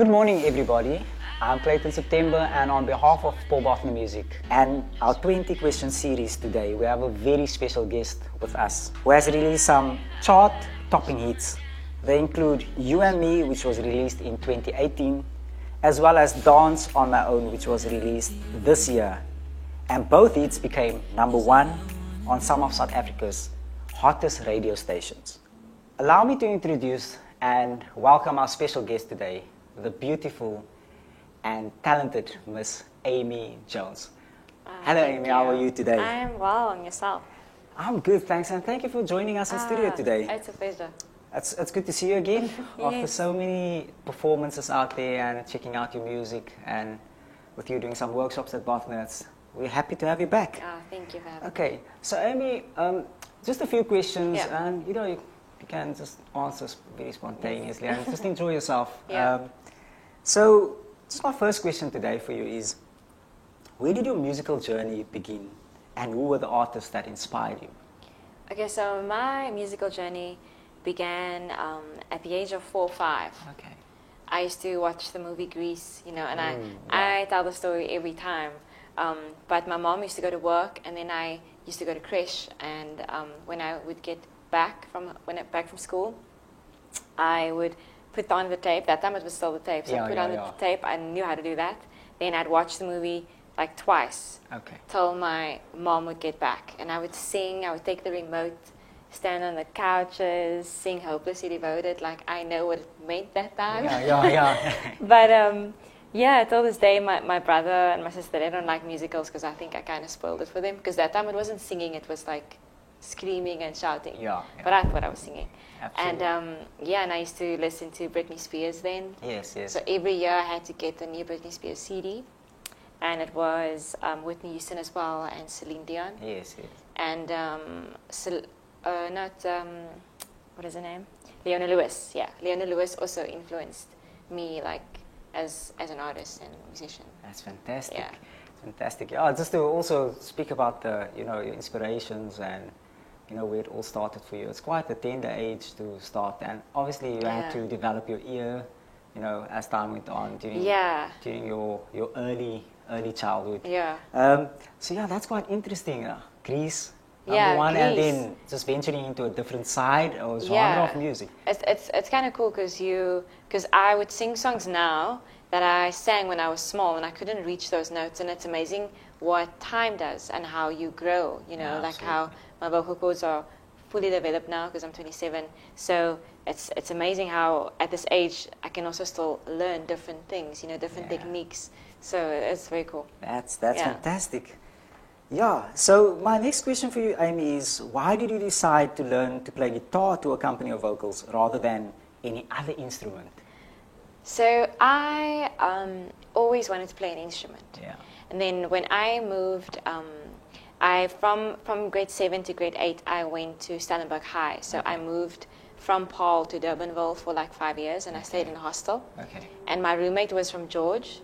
Good morning, everybody. I'm Clayton September, and on behalf of Paul Bothner Music and our 20 question series today, we have a very special guest with us who has released some chart-topping hits. They include You and Me, which was released in 2018, as well as Dance on My Own, which was released this year. And both hits became #1 on some of South Africa's hottest radio stations. Allow me to introduce and welcome our special guest today, the beautiful and talented Miss Amy Jones. Hello Amy, how are you today? I am well, and yourself? I'm good, thanks, and thank you for joining us in studio today. It's a pleasure. It's good to see you again after Yes. so many performances out there and checking out your music, and with you doing some workshops at Bothner. We're happy to have you back. Thank you for having me. Okay, so Amy, just a few questions, Yeah. and you can just answer very spontaneously and just enjoy yourself. Yeah. So, just my first question today for you is, where did your musical journey begin, and who were the artists that inspired you? Okay, so my musical journey began at the age of 4 or 5. Okay. I used to watch the movie Grease, and wow. I tell the story every time. But my mom used to go to work, and then I used to go to creche. And when I would get back from school, I would put on the tape. That time it was still the tape, so I put on the tape. I knew how to do that. Then I'd watch the movie like twice till my mom would get back, and I would sing. I would take the remote, stand on the couches, sing "Hopelessly Devoted" like I know what it meant that time. But till this day, my brother and my sister, they don't like musicals because I think I kind of spoiled it for them. Because that time it wasn't singing; it was like screaming and shouting. But I thought I was singing. Absolutely. And I used to listen to Britney Spears then. Yes. So every year I had to get a new Britney Spears CD, and it was Whitney Houston as well and Celine Dion. Yes. And what is her name? Leona Lewis. Yeah, Leona Lewis also influenced me like as an artist and musician. That's fantastic. Yeah. Fantastic. Yeah, just to also speak about the, your inspirations and, where it all started for you. It's quite a tender age to start, and obviously you had to develop your ear, as time went on during your early childhood. Yeah. So that's quite interesting. Grease, Yeah, #1, and Grease. then just venturing into a different side or genre of music. It's kind of cool because I would sing songs now that I sang when I was small, and I couldn't reach those notes. And it's amazing what time does and how you grow. Like how my vocal cords are fully developed now because I'm 27. So it's amazing how at this age I can also still learn different things, different techniques. So it's very cool. That's fantastic. Yeah, so my next question for you, Amy, is why did you decide to learn to play guitar to accompany your vocals rather than any other instrument? So I always wanted to play an instrument. Yeah. And then when I moved, from grade 7 to grade 8, I went to Stellenbosch High. So I moved from Paarl to Durbanville for like 5 years, and I stayed in a hostel. Okay. And my roommate was from George.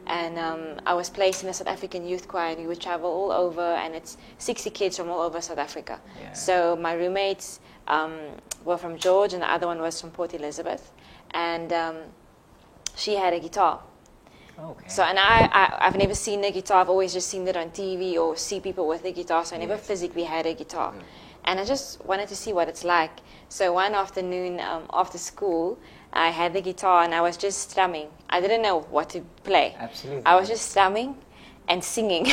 And I was placed in the South African Youth Choir, and we would travel all over, and it's 60 kids from all over South Africa. Yeah. So my roommates were from George, and the other one was from Port Elizabeth. And she had a guitar. Okay. So, and I've never seen the guitar. I've always just seen it on TV or see people with a guitar, so I never physically had a guitar. And I just wanted to see what it's like. So one afternoon after school, I had the guitar and I was just strumming. I didn't know what to play. Absolutely. I was just strumming and singing.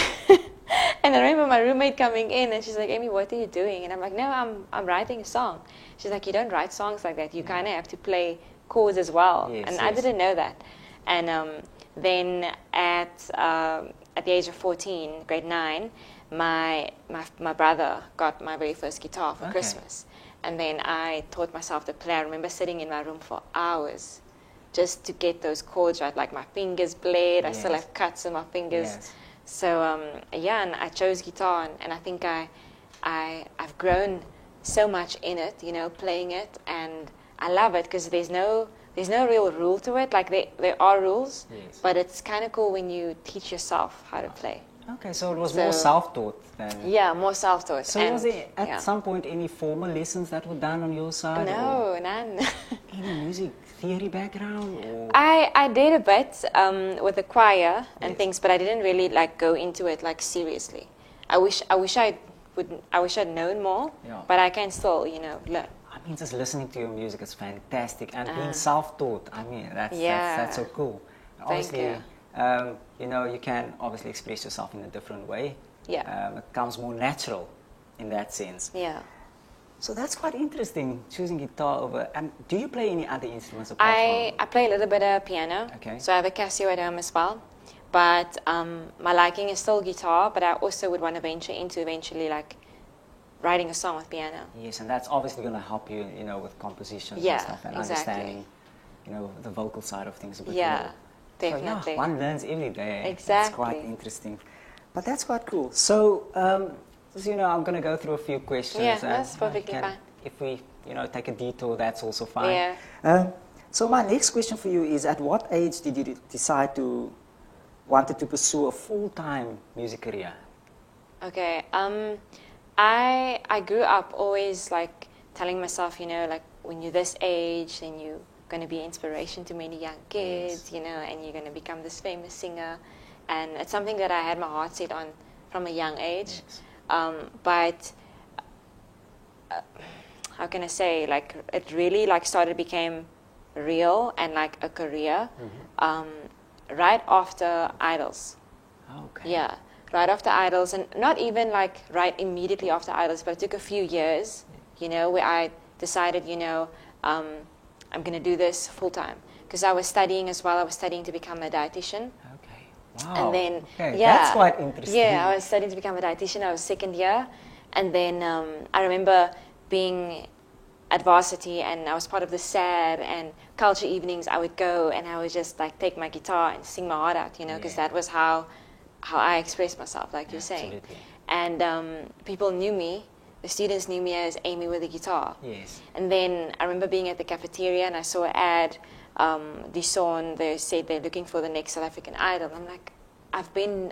And I remember my roommate coming in and she's like, "Amy, what are you doing?" And I'm like, "No, I'm writing a song." She's like, "You don't write songs like that. You kind of have to play chords as well." I didn't know that. And then at the age of 14, grade 9, my brother got my very first guitar for Christmas. And then I taught myself to play. I remember sitting in my room for hours just to get those chords right. Like my fingers bled. I still have cuts on my fingers. Yes. So and I chose guitar, and I think I've grown so much in it, playing it, and I love it because there's no real rule to it. Like there are rules, but it's kind of cool when you teach yourself how to play. Okay, so it was So- more self-taught then. Yeah, more self-taught. So and, was there at yeah. some point any formal lessons that were done on your side? Or No, none. any music theory background? Or? I did a bit with the choir and Yes. things, but I didn't really like go into it like seriously. I wish I'd known more, Yeah. but I can still, learn. I mean, just listening to your music is fantastic, and being Uh, self-taught. I mean, that's so cool. And Thank obviously, you can obviously express yourself in a different way. Yeah. It comes more natural in that sense. Yeah. So that's quite interesting, choosing guitar over. And do you play any other instruments apart I play a little bit of piano. Okay. So I have a Casio at home as well. But my liking is still guitar, but I also would want to venture into eventually like writing a song with piano. Yes, and that's obviously going to help you, with composition Yeah, and stuff, and exactly. understanding, the vocal side of things a bit Yeah, more. definitely. So, yeah, one learns every day. It's Exactly. quite interesting. But that's quite cool. So, just, I'm going to go through a few questions. Yeah, and, that's perfectly fine. If we, take a detour, that's also fine. Yeah. So my next question for you is, at what age did you decide wanted to pursue a full-time music career? Okay. I grew up always like telling myself, like when you're this age, then you're going to be inspiration to many young kids, and you're going to become this famous singer. And it's something that I had my heart set on from a young age. Yes. But how can I say, like it really like started became real and like a career right after Idols. Okay. Yeah, right after Idols, and not even like right immediately after Idols, but it took a few years, where I decided, I'm going to do this full time. Because I was studying as well. I was studying to become a dietitian. Okay. Wow. And then, okay. yeah. That's quite interesting. Yeah, I was studying to become a dietitian. I was second year. And then I remember being at varsity, and I was part of the SAD and culture evenings. I would go and I would just like take my guitar and sing my heart out, because Yeah. that was how I expressed myself, like you're saying. Absolutely. And people knew me. The students knew me as Amy with a guitar. Yes. And then I remember being at the cafeteria and I saw an ad. They said they're looking for the next South African Idol. I'm like, I've been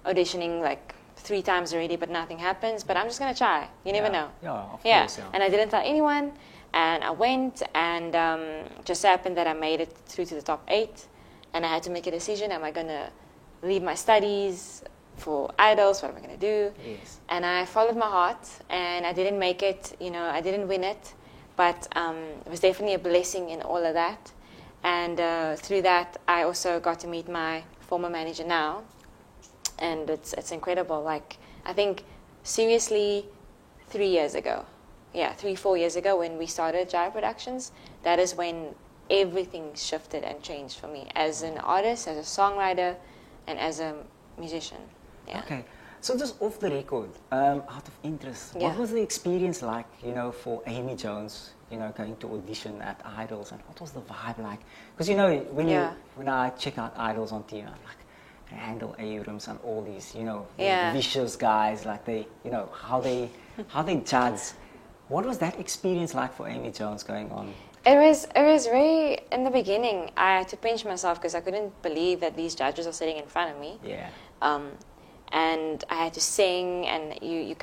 auditioning like 3 times already, but nothing happens. But I'm just gonna try. You never know. Yeah, of course. Yeah. And I didn't tell anyone. And I went, and just happened that I made it through to the top 8. And I had to make a decision: am I gonna leave my studies for Idols? What am I gonna do? Yes. And I followed my heart, and I didn't make it. I didn't win it, but it was definitely a blessing in all of that. And through that, I also got to meet my former manager now, and it's incredible. Like I think seriously, 3 years ago, 3-4 years ago when we started Jive Productions, that is when everything shifted and changed for me as an artist, as a songwriter, and as a musician. Yeah. Okay. So just off the record, out of interest, Yeah. what was the experience like, for Amy Jones, going to audition at Idols, and what was the vibe like? Because, when I check out Idols on TV, I'm like, Randall Abrams and all these, Yeah. vicious guys, like they, how they judge. What was that experience like for Amy Jones going on? It was very, in the beginning, I had to pinch myself because I couldn't believe that these judges are sitting in front of me. Yeah. And I had to sing, and you're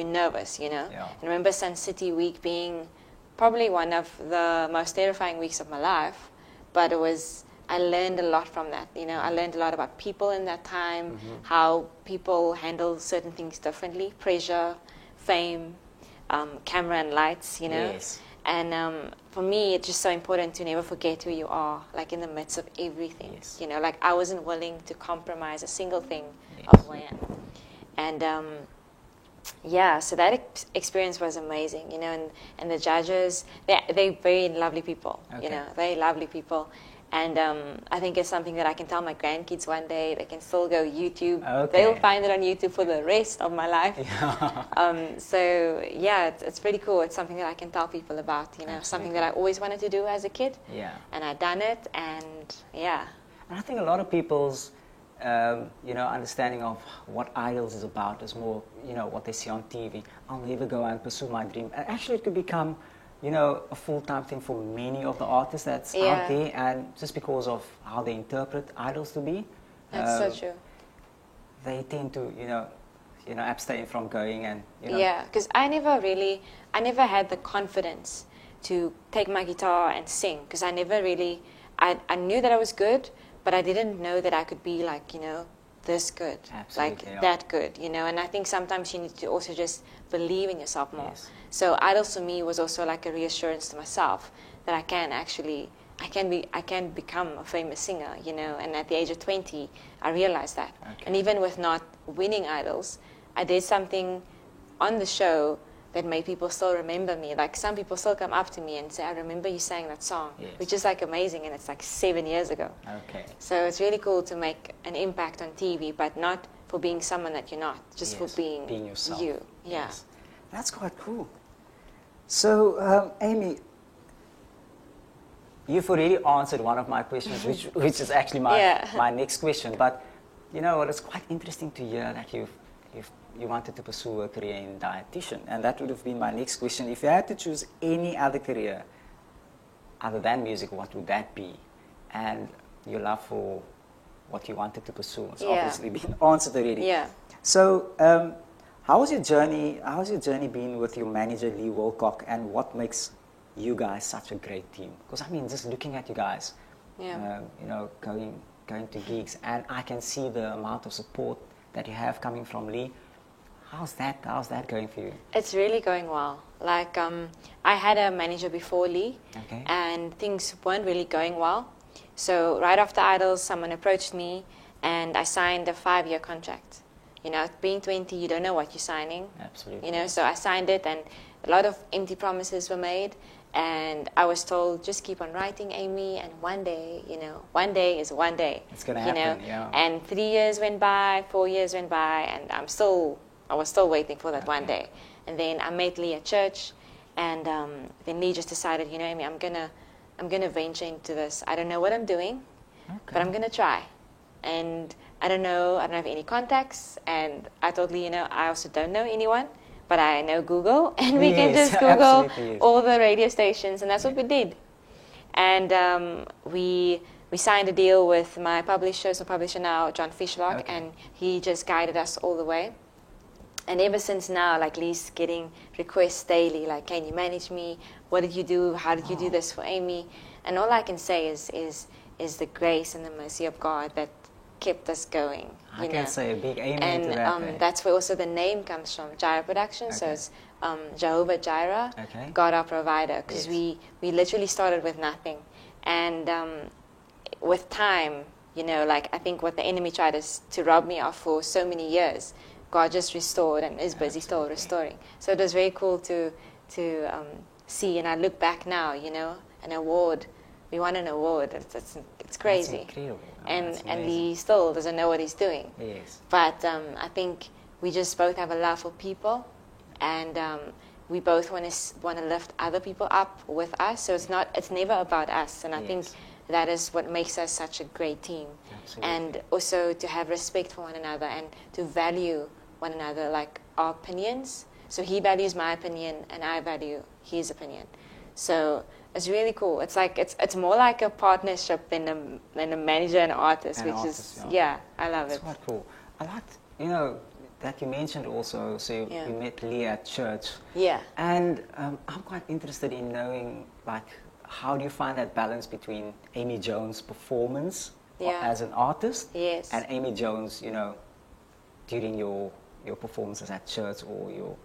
nervous, Yeah. And I remember Sun City Week being probably one of the most terrifying weeks of my life, but I learned a lot from that, I learned a lot about people in that time, how people handle certain things differently, pressure, fame, camera and lights, Yes. And for me, it's just so important to never forget who you are, like in the midst of everything. Yes. Like I wasn't willing to compromise a single thing Yes. of who I am. And so that experience was amazing, and the judges, they're very lovely people, Okay. very lovely people. And I think it's something that I can tell my grandkids one day. They can still go YouTube. Okay. They'll find it on YouTube for the rest of my life. Yeah. It's pretty cool. It's something that I can tell people about, something that I always wanted to do as a kid. Yeah. And I done it, and yeah. And I think a lot of people's, understanding of what Idols is about is more, what they see on TV. I'll never go and pursue my dream. And actually, it could become, a full-time thing for many of the artists that's out there, and just because of how they interpret Idols to be. That's so true. they tend to, abstain from going and, Yeah, because I never had the confidence to take my guitar and sing, because I never really, I knew that I was good, but I didn't know that I could be like, this good, Absolutely, like that good, and I think sometimes you need to also just believe in yourself more. Yes. So Idols for me was also like a reassurance to myself that I can become a famous singer, and at the age of 20, I realized that. Okay. And even with not winning Idols, I did something on the show that made people still remember me. Like some people still come up to me and say, I remember you sang that song, Yes. which is like amazing, and it's like 7 years ago. Okay. So it's really cool to make an impact on TV, but not for being someone that you're not, just for Yes, being yourself. you. Yeah. Yes. That's quite cool. So, Amy, you've already answered one of my questions, which is actually my next question. But you know what? It's quite interesting to hear that you wanted to pursue a career in dietitian, and that would have been my next question. If you had to choose any other career other than music, what would that be? And your love for what you wanted to pursue has obviously been answered already. Yeah. So, how was your journey? How has your journey been with your manager Lee Wilcock, and what makes you guys such a great team? Because I mean, just looking at you guys, going to gigs, and I can see the amount of support that you have coming from Lee. How's that going for you? It's really going well. Like, I had a manager before Lee, Okay. and things weren't really going well. So right after Idols, someone approached me, and I signed a 5-year contract. Being 20, you don't know what you're signing. Absolutely. So I signed it, and a lot of empty promises were made, and I was told, just keep on writing, Amy, and one day, one day is one day. It's gonna happen, yeah. And 3 years went by, 4 years went by, and I was still waiting for that one day. And then I met Lee at church, and then Lee just decided, Amy, I'm gonna venture into this. I don't know what I'm doing, but I'm gonna try. And I don't have any contacts, and I told Lee, I also don't know anyone, but I know Google, and we can just Google all the radio stations, and that's what we did. And we signed a deal with my publisher, so publisher now, John Fishlock, and he just guided us all the way. And ever since now, like, Lee's getting requests daily, like, can you manage me? What did you do? How did you do this for Amy? And all I can say is the grace and the mercy of God that kept us going. I can say a big amen to that. And that's where also the name comes from, Jireh Productions. So it's Jehovah Jireh, God our provider, because we literally started with nothing. And with time, I think what the enemy tried to rob me of for so many years, God just restored and is busy still restoring. So it was very cool to see, and I look back now, an award. We won an award. It's crazy. That's incredible. And he still doesn't know what he's doing. Yes. But I think we just both have a love for people, and we both want to lift other people up with us. So it's never about us. And I think that is what makes us such a great team. Absolutely. And also to have respect for one another and to value one another, like our opinions. So he values my opinion, and I value his opinion. So it's really cool. It's like it's more like a partnership than a manager and artist, I love it. It's quite cool. I like that you mentioned also. So you met Lee at church. Yeah. And I'm quite interested in knowing, like, how do you find that balance between Amy Jones' performance as an artist and Amy Jones, during your performances at church or your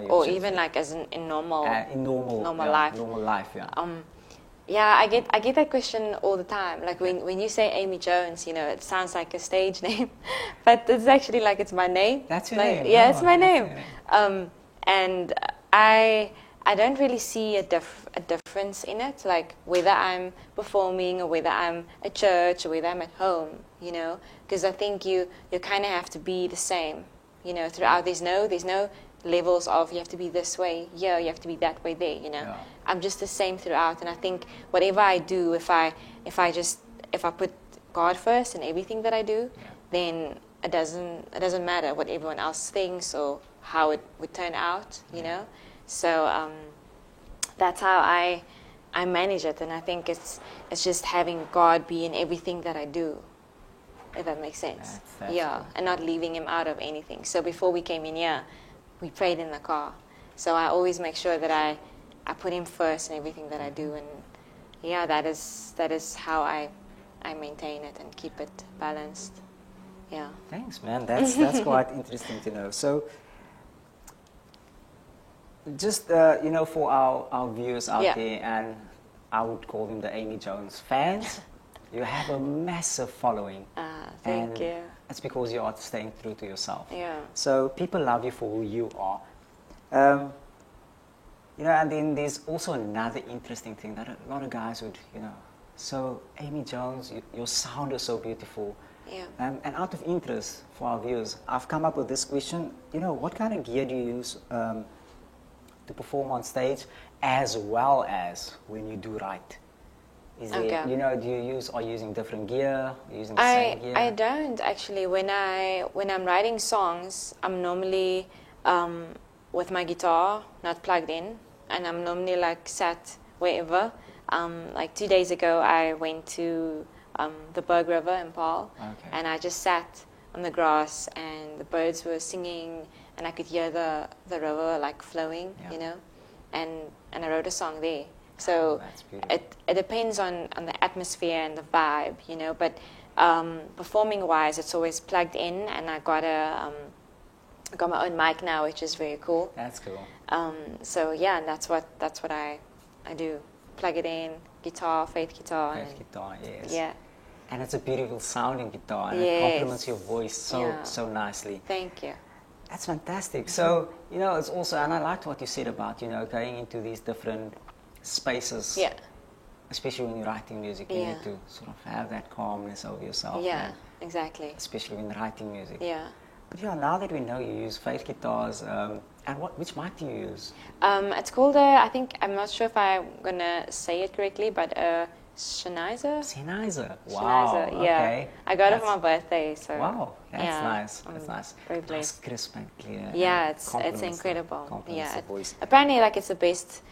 or even like as in normal life. Normal life, I get that question all the time. Like when you say Amy Jones, it sounds like a stage name, but it's actually like it's my name. That's your name. Yeah, it's my name. And I don't really see a difference in it, like whether I'm performing or whether I'm at church or whether I'm at home, because I think you kind of have to be the same, throughout. There's no levels of you have to be this way here, you have to be that way there, I'm just the same throughout. And I think whatever I do, if I put God first in everything that I do, then it doesn't matter what everyone else thinks or how it would turn out, So that's how I manage it, and I think it's just having God be in everything that I do. if that makes sense. That's yeah, cool. and not leaving him out of anything. So before we came in here, we prayed in the car. So I always make sure that I put him first in everything that I do, and yeah, that is how I maintain it and keep it balanced. Yeah. Thanks, man. That's quite interesting to know. So, just for our viewers out there, and I would call them the Amy Jones fans, you have a massive following. Thank you. It's because you are staying true to yourself. Yeah. So people love you for who you are. And then there's also another interesting thing that a lot of guys would, So Amy Jones, your sound is so beautiful. Yeah. And out of interest for our viewers, I've come up with this question. What kind of gear do you use to perform on stage, as well as when you do write? Is there, do you are you using different gear? Are you using the same gear? I don't actually. When I'm writing songs, I'm normally with my guitar, not plugged in, and I'm normally like sat wherever. Like 2 days ago, I went to the Berg River in Paarl, and I just sat on the grass, and the birds were singing, and I could hear the river like flowing, and I wrote a song there. So it depends on the atmosphere and the vibe, But performing wise, it's always plugged in, and I got my own mic now, which is very cool. That's cool. So yeah, and that's what I do. Plug it in, guitar, Faith guitar. Faith guitar, yes. Yeah. And it's a beautiful sounding guitar, and it complements your voice so nicely. Thank you. That's fantastic. So, it's also, and I liked what you said about, going into these different spaces. Yeah. Especially when you're writing music, you need to sort of have that calmness over yourself. Yeah, exactly. Especially when writing music. Yeah. But now that we know you use Faith guitars, and which mic do you use? It's called I'm not sure if I'm gonna say it correctly, but Sennheiser. Sennheiser. Wow. Sennheiser, yeah. Okay. I got it for my birthday, so. Wow, that's nice. That's nice. Very pleased. Nice, crisp and clear. Yeah, it's incredible. Compliments the voice. Apparently, it's the best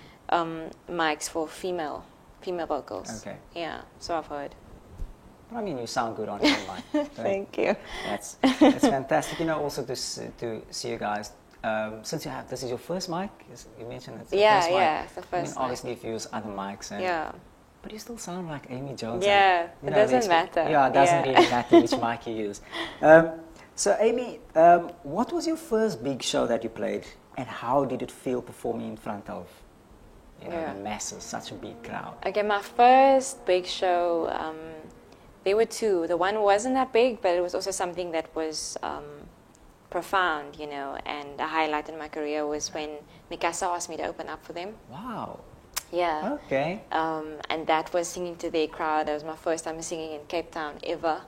mics for female vocals. Okay. Yeah, so I've heard. I mean, you sound good on your mic. Thank you. That's fantastic. Also to see you guys. Since this is your first mic, you mentioned it's the first mic. Yeah, it's the first mic. Obviously, if you use other mics. But you still sound like Amy Jones. Yeah, it doesn't matter. Yeah, it doesn't really matter which mic you use. So, Amy, what was your first big show that you played, and how did it feel performing in front of the masses, such a big crowd? Okay, my first big show, there were two. The one wasn't that big, but it was also something that was profound, and a highlight in my career was when Mikasa asked me to open up for them. Wow. Yeah. Okay. And that was singing to their crowd. That was my first time singing in Cape Town ever,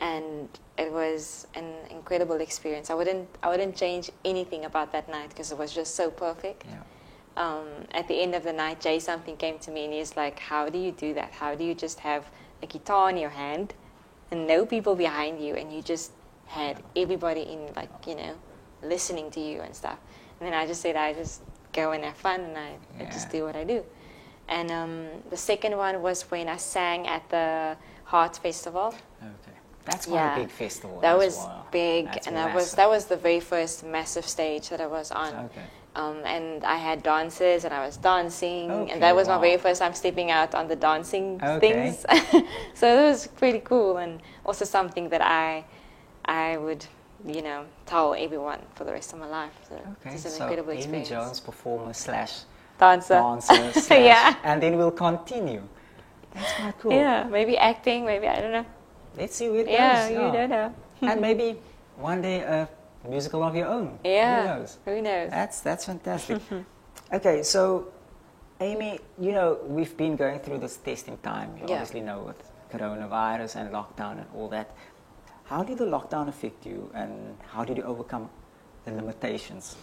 and it was an incredible experience. I wouldn't change anything about that night because it was just so perfect. Yeah. At the end of the night, Jay something came to me and he's like, "How do you do that? How do you just have a guitar in your hand and no people behind you, and you just had everybody in listening to you and stuff?" And then I just said, I just go and have fun, and I just do what I do. And the second one was when I sang at the Heart Festival. Okay, that's quite a big festival. That was big, that's and massive. that was the very first massive stage that I was on. Okay. And I had dances, and I was dancing, and that was my very first time stepping out on the dancing things. So it was pretty cool, and also something that I would tell everyone for the rest of my life. So it's an incredible experience. Amy Jones, performer / dancer / and then we'll continue. That's quite cool. Yeah, maybe acting, maybe, I don't know. Let's see where it goes. Yeah, you don't know. And maybe one day a musical of your own. Yeah. Who knows? Who knows? That's fantastic. Okay, so Amy, we've been going through this testing time. You obviously know, with coronavirus and lockdown and all that. How did the lockdown affect you, and how did you overcome the limitations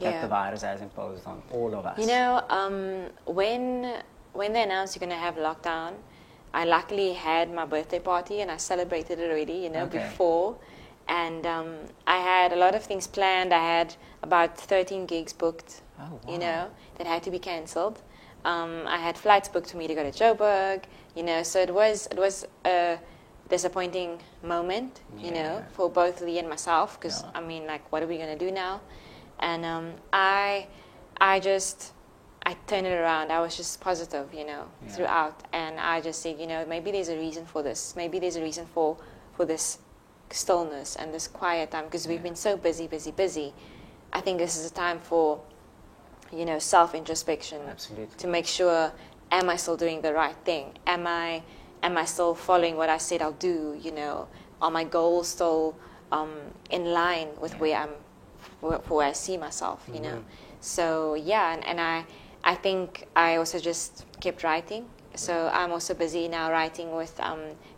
that the virus has imposed on all of us? When they announced you're going to have lockdown, I luckily had my birthday party, and I celebrated it already, before. And I had a lot of things planned. I had about 13 gigs booked, that had to be cancelled. I had flights booked for me to go to Joburg, so it was disappointing moment, you know, for both Lee and myself, because Yeah. I mean, like, what are we gonna do now? And I turned it around. I was just positive, you know, throughout, and I just said, you know, maybe there's a reason for this. Maybe there's a reason for this stillness and this quiet time, because we've been so busy. I think this is a time for, you know, self-introspection. Absolutely. To make sure, am I still doing the right thing? Am I still following what I said I'll do? You know, are my goals still in line with where I see myself? You know, so yeah, and I think I also just kept writing. So I'm also busy now writing with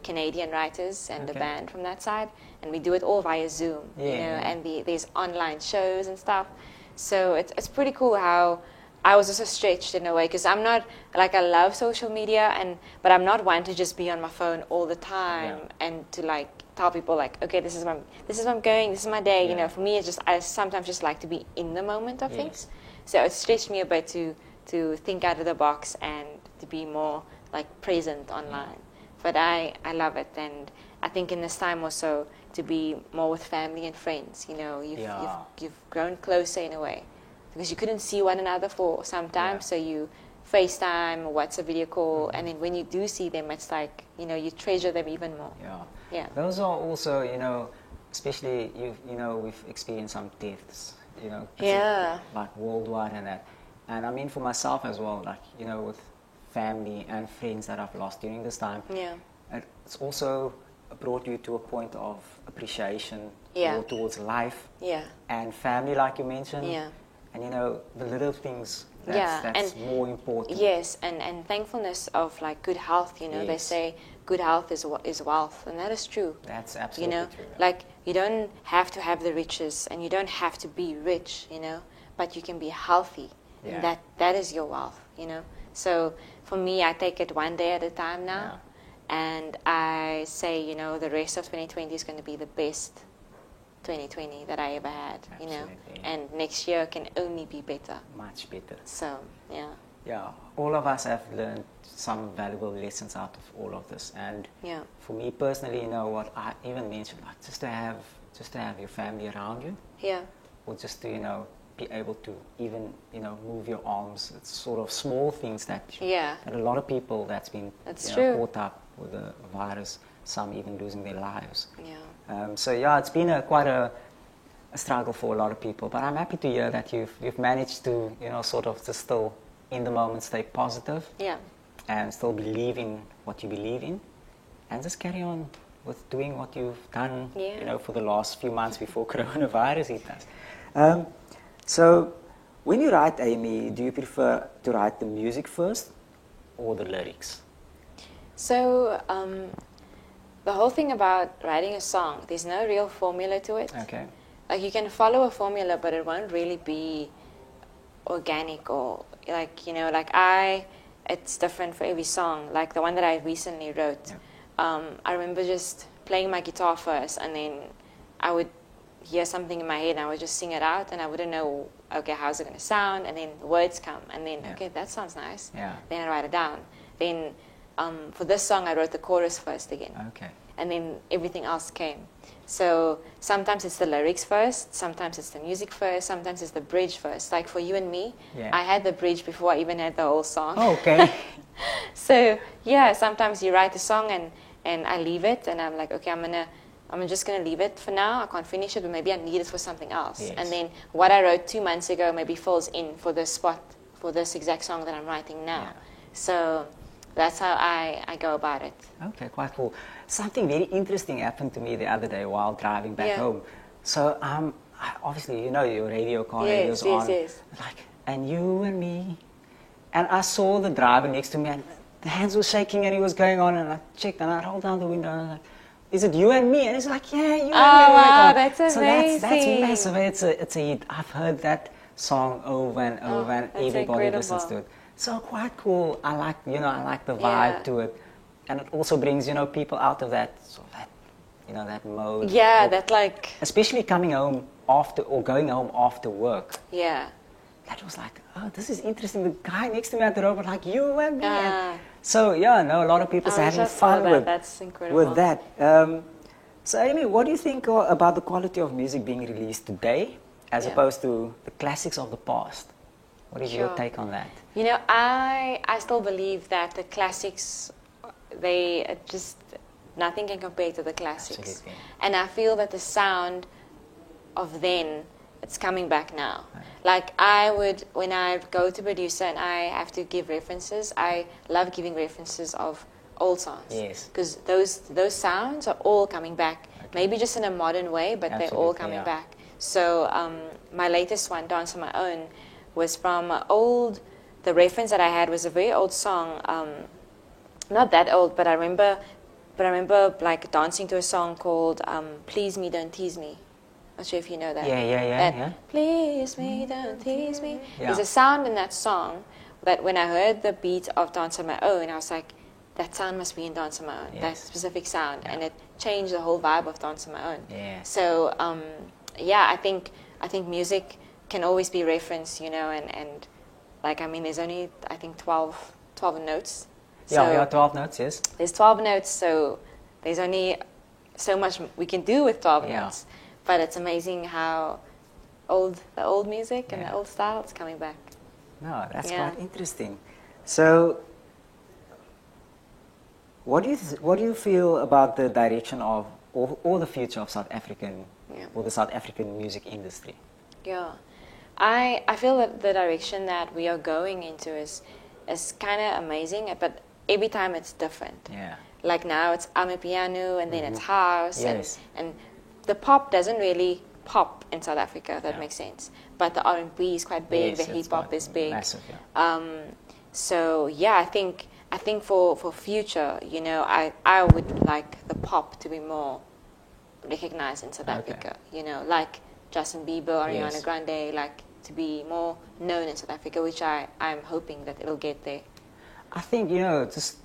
Canadian writers and the band from that side, and we do it all via Zoom. You know, and there's online shows and stuff. So it's pretty cool how I was also stretched in a way, because I'm not, like, I love social media, but I'm not one to just be on my phone all the time and to, like, tell people, like, okay, this is where I'm going, this is my day. You know, for me, it's just, I sometimes just like to be in the moment of things. So it stretched me a bit to think out of the box and to be more, like, present online. But I love it, and I think in this time also to be more with family and friends. You know, you've grown closer in a way, because you couldn't see one another for some time, so you FaceTime or WhatsApp video call, and then when you do see them, it's like, you know, you treasure them even more. Yeah. Those are also, you know, especially you know, we've experienced some deaths, you know, like worldwide and that. And I mean, for myself as well, like, you know, with family and friends that I've lost during this time, it's also brought you to a point of appreciation towards life and family, like you mentioned. And, you know, the little things, that's more important. Yes, and thankfulness of, like, good health, you know. They say good health is wealth, and that is true. That's absolutely true. Yeah. Like, you don't have to have the riches, and you don't have to be rich, you know, but you can be healthy, and that is your wealth, you know. So for me, I take it one day at a time now, and I say, you know, the rest of 2020 is going to be the best 2020 that I ever had, you know, and next year can only be better. Much better. So, yeah, all of us have learned some valuable lessons out of all of this, and for me personally, you know, what I even mentioned, like, just to have your family around you, or just to, you know, be able to even, you know, move your arms. It's sort of small things that a lot of people that's been caught up with the virus, some even losing their lives. So it's been quite a struggle for a lot of people, but I'm happy to hear that you've managed to, you know, sort of just still in the moment stay positive, and still believe in what you believe in, and just carry on with doing what you've done, you know, for the last few months before coronavirus hit us. So when you write, Amy, do you prefer to write the music first or the lyrics? So the whole thing about writing a song, there's no real formula to it. Okay. Like, you can follow a formula, but it won't really be organic, or, like, you know, like, it's different for every song. Like the one that I recently wrote, I remember just playing my guitar first, and then I would hear something in my head and I would just sing it out, and I wouldn't know, okay, how's it going to sound, and then the words come, and then okay, that sounds nice, then I write it down. Then for this song I wrote the chorus first again, and then everything else came. So sometimes it's the lyrics first, sometimes it's the music first, sometimes it's the bridge first. Like for You and Me, I had the bridge before I even had the whole song. Okay. So yeah, sometimes you write a song and I leave it, and I'm like, okay, I'm just going to leave it for now. I can't finish it, but maybe I need it for something else. Yes. And then what I wrote 2 months ago maybe falls in for this spot, for this exact song that I'm writing now. Yeah. So that's how I go about it. Okay, quite cool. Something very interesting happened to me the other day while driving back home. So obviously, you know, your radio car radio's on. Yes. Like, and You and Me. And I saw the driver next to me, and the hands were shaking, and he was going on, and I checked, and I rolled down the window, and I was like, is it You and Me? And he's like, yeah, You and Me. Oh, wow, that's amazing. So that's massive. It's a hit. I've heard that song over and over, and everybody incredible. listens to it. So quite cool. I like the vibe to it. And it also brings, people out of that, that mode. Yeah, that like... Especially coming home after, or going home after work. Yeah. that was like, oh, this is interesting. The guy next to me at the robot, like you and me. Ah. So yeah, no, a lot of people are having fun That's incredible. with that. So Amy, what do you think about the quality of music being released today as opposed to the classics of the past? What is your take on that? You know, I still believe that the classics, they are just, nothing can compare to the classics. Absolutely. And I feel that the sound of then, it's coming back now. Right. Like when I go to producer and I have to give references, I love giving references of old songs. Yes. Because those sounds are all coming back. Okay. Maybe just in a modern way, but they're all coming back. So my latest one, Dance on My Own, was from the reference that I had was a very old song, not that old, but I remember like dancing to a song called Please Me, Don't Tease Me. Not sure if you know that. Yeah. Please me, don't tease me. Yeah. There's a sound in that song that when I heard the beat of Dance on My Own, I was like, that sound must be in Dance on My Own, that specific sound. And it changed the whole vibe of Dance on My Own. Yeah. So, I think music can always be referenced, you know, and like, I mean, there's only, I think, 12 notes. So 12 notes, yes. There's 12 notes, so there's only so much we can do with 12 notes. But it's amazing how the old music and the old style is coming back. No, that's quite interesting. So, what do you feel about the direction of or the future of South African or the South African music industry? Yeah, I feel that the direction that we are going into is kind of amazing, but every time it's different. Yeah. Like now it's Amapiano and then it's house Yes. and the pop doesn't really pop in South Africa, if that makes sense. But the R&B is quite big, the hip hop is big. Massive, So I think for future, you know, I would like the pop to be more recognized in South Africa. You know, like Justin Bieber, Ariana Grande, like to be more known in South Africa, which I'm hoping that it'll get there. I think, you know, just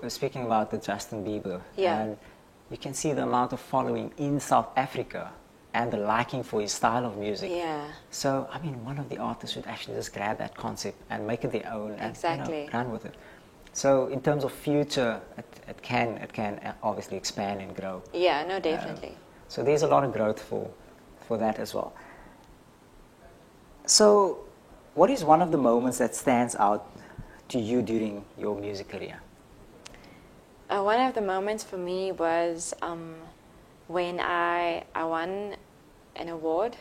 speaking about the Justin Bieber, and you can see the amount of following in South Africa and the liking for his style of music. Yeah. So, I mean, one of the artists should actually just grab that concept and make it their own and run with it. So, in terms of future, it can obviously expand and grow. Yeah, no, definitely. So there's a lot of growth for that as well. So, what is one of the moments that stands out to you during your music career? One of the moments for me was when I won an award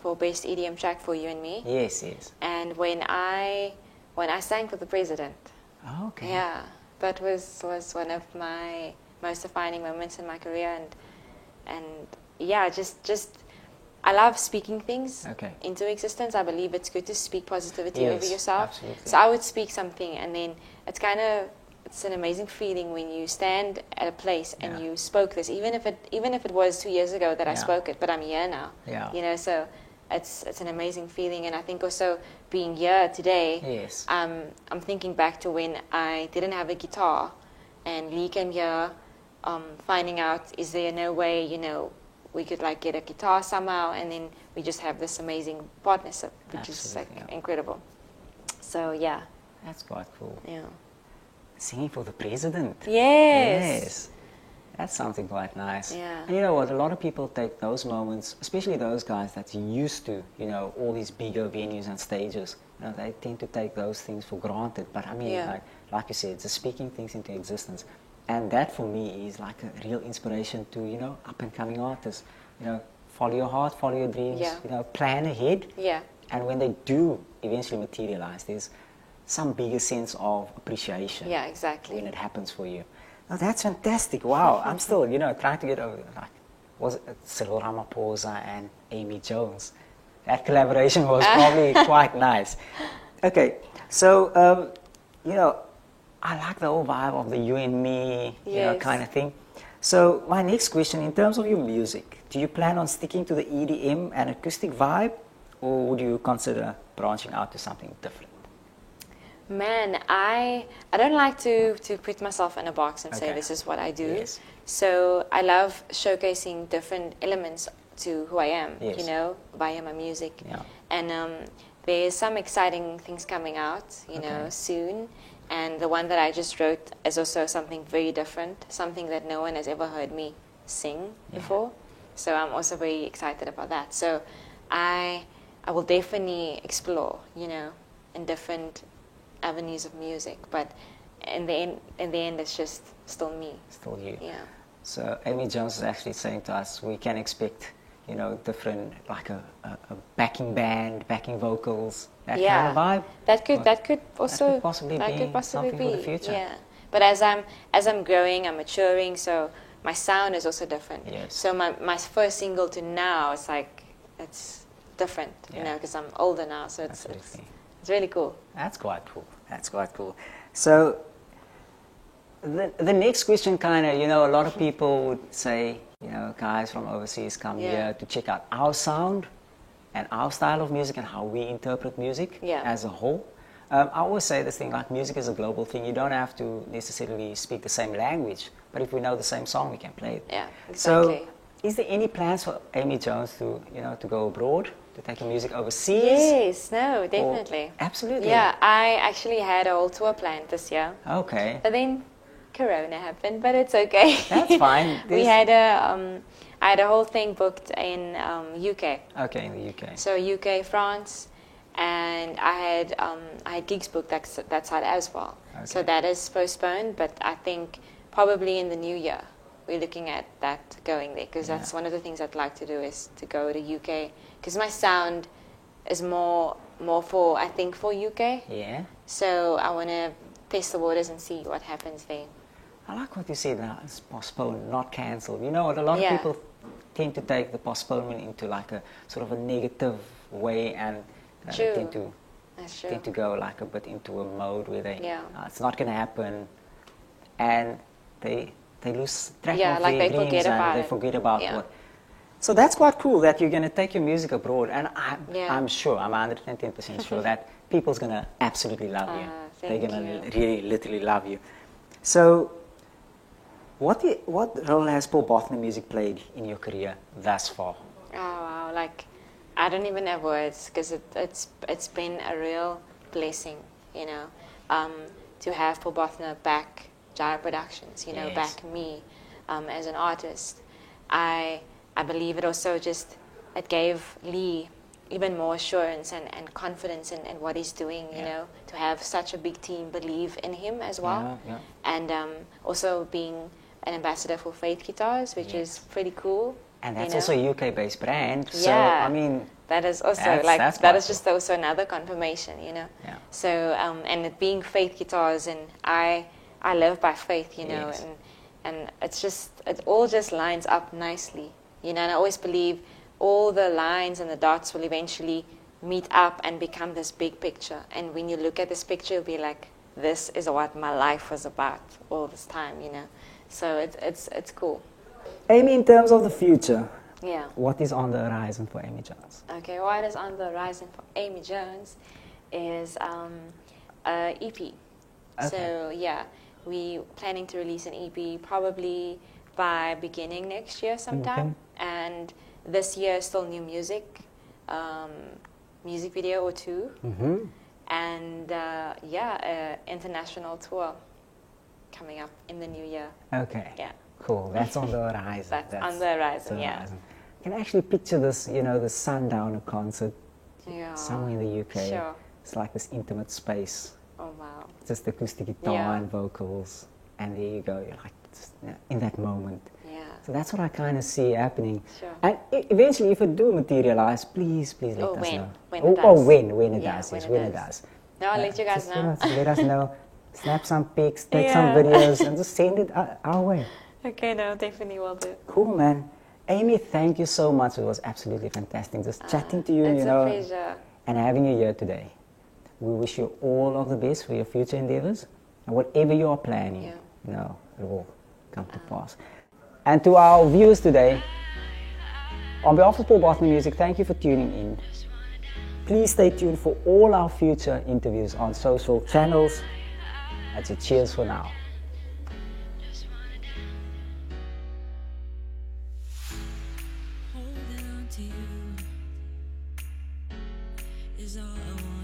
for Best EDM Track for You and Me. Yes. And when I sang for the president. Oh, okay. Yeah, that was one of my most defining moments in my career, and just I love speaking things into existence. I believe it's good to speak positivity over yourself. Absolutely. So I would speak something, and then it's an amazing feeling when you stand at a place and you spoke this, even if it was 2 years ago that I spoke it, but I'm here now. Yeah. You know, so it's an amazing feeling, and I think also being here today. Yes. I'm thinking back to when I didn't have a guitar, and Lee came here, finding out is there no way, you know, we could like get a guitar somehow, and then we just have this amazing partnership, which is like incredible. So yeah. That's quite cool. Yeah. Singing for the president. Yes. That's something quite nice. Yeah. And you know what? A lot of people take those moments, especially those guys that's used to, you know, all these bigger venues and stages. You know, they tend to take those things for granted. But I mean, like you said, just speaking things into existence. And that for me is like a real inspiration to, you know, up and coming artists. You know, follow your heart, follow your dreams. Yeah. You know, plan ahead. Yeah. And when they do eventually materialize, there's some bigger sense of appreciation. Yeah, exactly. When it happens for you. Oh, that's fantastic. Wow. I'm still, you know, trying to get over, like, was it Cyril Ramaphosa and Amy Jones? That collaboration was probably quite nice. Okay, so, you know, I like the whole vibe of the you and me, you know, kind of thing. So my next question, in terms of your music, do you plan on sticking to the EDM and acoustic vibe, or would you consider branching out to something different? Man, I don't like to put myself in a box and say this is what I do. Yes. So I love showcasing different elements to who I am, you know, via my music. Yeah. And there's some exciting things coming out, you know, soon. And the one that I just wrote is also something very different, something that no one has ever heard me sing before. So I'm also very excited about that. So I will definitely explore, you know, in different avenues of music. But in the end, it's just still me. Still you. Yeah. So Amy Jones is actually saying to us, we can expect, you know, different, like a backing band, backing vocals, that kind of vibe. That could possibly be something for the future. Yeah. But as I'm growing, I'm maturing, so my sound is also different. Yes. So my first single to now, it's different, you know, because I'm older now, so it's really cool. That's quite cool. That's quite cool. So the next question kind of, you know, a lot of people would say, you know, guys from overseas come here to check out our sound and our style of music and how we interpret music as a whole. I always say this thing, like, music is a global thing. You don't have to necessarily speak the same language, but if we know the same song, we can play it. Yeah, exactly. So is there any plans for Amy Jones to, you know, to go abroad, to take her music overseas? Yes, no, definitely. Absolutely. Yeah, I actually had a whole tour planned this year. Okay. But then Corona happened, but it's okay. That's fine. I had a whole thing booked in UK. Okay, in the UK. So UK, France, and I had gigs booked that side as well. Okay. So that is postponed, but I think probably in the new year we're looking at that going there, because that's one of the things I'd like to do, is to go to UK, because my sound is more for, I think, for UK. Yeah. So I want to test the waters and see what happens there. I like what you said now, it's postponed, not cancelled. You know, a lot of people tend to take the postponement into like a sort of a negative way, and tend to go like a bit into a mode where they it's not going to happen, and they lose track of their dreams and they forget about what. So that's quite cool that you're going to take your music abroad, and I'm sure, I'm 110% sure that people's going to absolutely love you. They're going to really, literally love you. So what role has Paul Bothner music played in your career thus far? Oh wow, like, I don't even have words, because it's been a real blessing, you know, to have Paul Bothner back Gyro Productions, you know, back me as an artist. I believe it also it gave Lee even more assurance and confidence in what he's doing, you know, to have such a big team believe in him as well. And also being an ambassador for Faith Guitars, which is pretty cool. And that's also a UK-based brand, so yeah, I mean, that is also that is just also another confirmation, you know. Yeah. So and it being Faith Guitars, and I live by faith, you know, and it all just lines up nicely, you know. And I always believe all the lines and the dots will eventually meet up and become this big picture. And when you look at this picture, you'll be like, this is what my life was about all this time, you know. So it's cool. Amy, in terms of the future, what is on the horizon for Amy Jones? Okay, what is on the horizon for Amy Jones is a EP. Okay. So yeah, we planning to release an EP probably by beginning next year sometime. And this year still new music, music video or two, and international tour coming up in the new year. Okay. Yeah. Cool. That's on the horizon. That's on the horizon. Yeah. I can actually picture this, you know, the Sundowner concert somewhere in the UK. Sure. It's like this intimate space. Oh wow. Just acoustic guitar and vocals, and there you go. You're like in that moment. Yeah. So that's what I kind of see happening. Sure. And eventually, if it do materialize, please let us know. When it does. When it does. No, I'll let you guys know. Let us know. Snap some pics, take some videos, and just send it our way. Okay, no, definitely will do. Cool, man. Amy, thank you so much. It was absolutely fantastic just chatting to you, you know, a pleasure. And having you here today. We wish you all of the best for your future endeavors, and whatever you are planning, you know, it will come to pass. And to our viewers today, on behalf of Paul Bothner Music, thank you for tuning in. Please stay tuned for all our future interviews on social channels. That's a cheers for now. Holding on to you is all I want.